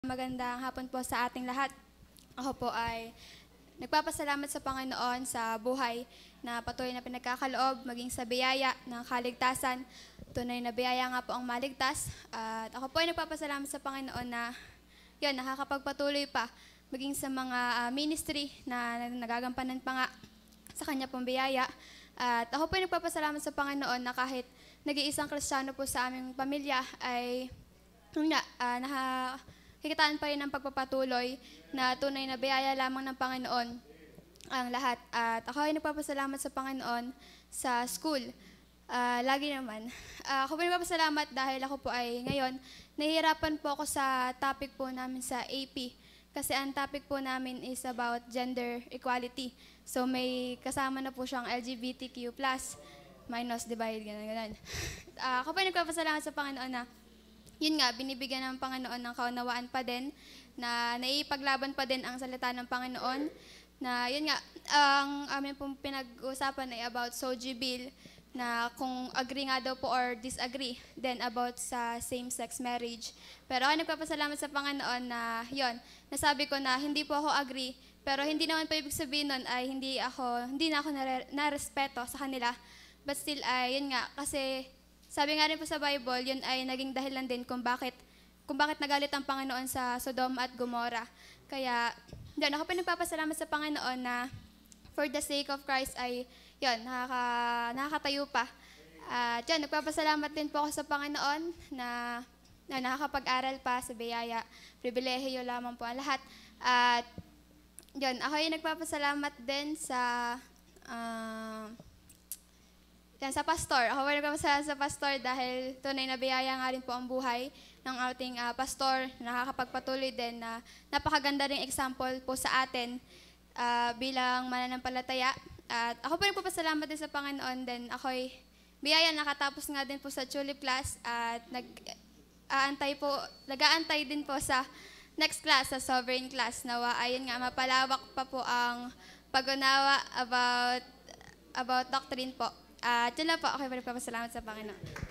Magandang hapon po sa ating lahat. Ako po ay nagpapasalamat sa Panginoon sa buhay na patuloy na pinagkakaloob maging sa biyaya ng kaligtasan. Tunay na biyaya nga po ang maligtas. At ako po ay nagpapasalamat sa Panginoon na yun, nakakapagpatuloy pa maging sa mga ministry na nagagampanan pa nga sa kanya pong biyaya. At ako po ay nagpapasalamat sa Panginoon na kahit nag-iisang Kristiyano po sa aming pamilya ay kikitaan pa rin ang pagpapatuloy na tunay na biyaya lamang ng Panginoon ang lahat. At ako ay nagpapasalamat sa Panginoon sa school. Lagi naman. Ako po nagpapasalamat dahil ako po ay ngayon, nahihirapan po ako sa topic po namin sa AP. Kasi ang topic po namin is about gender equality. So may kasama na po siyang LGBTQ+, minus divide, gano'n. Ako po ay nagpapasalamat sa Panginoon na yun nga, binibigyan ng Panginoon ng kaunawaan pa din, na naipaglaban pa din ang salita ng Panginoon, na yun nga, ang amin pong pinag-usapan ay about SOGI bill, na kung agree nga daw po or disagree, then about sa same-sex marriage. Pero ako nagpapasalamat sa Panginoon na yun, nasabi ko na hindi po ako agree, pero hindi naman po ibig sabihin nun ay hindi na ako narespeto sa kanila. But still, yun nga, kasi sabi nga rin po sa Bible, yun ay naging dahilan din kung bakit nagalit ang Panginoon sa Sodom at Gomorrah. Kaya, yun, ako pa nagpapasalamat sa Panginoon na for the sake of Christ ay, yun, nakakatayo pa. At yun, nagpapasalamat din po ako sa Panginoon na nakakapag-aral pa sa biyaya. Pribilehiyo lamang po ang lahat. At yun, ako ay nagpapasalamat din sa pastor. Ako ay nagpapasalamat sa pastor dahil tunay na biyaya nga rin po ang buhay ng ating pastor. Nakakapagpatuloy din na napakaganda ring example po sa atin bilang mananampalataya. At ako po nagpapasalamat din sa Panginoon din. Ako'y biyaya, nakatapos nga din po sa Tulip class at nag-aantay din po sa next class, sa Sovereign class. Nawa, ayun nga, mapalawak pa po ang pag-unawa about doctrine po. Yun lang po, ako ay nagpapasalamat sa Panginoon.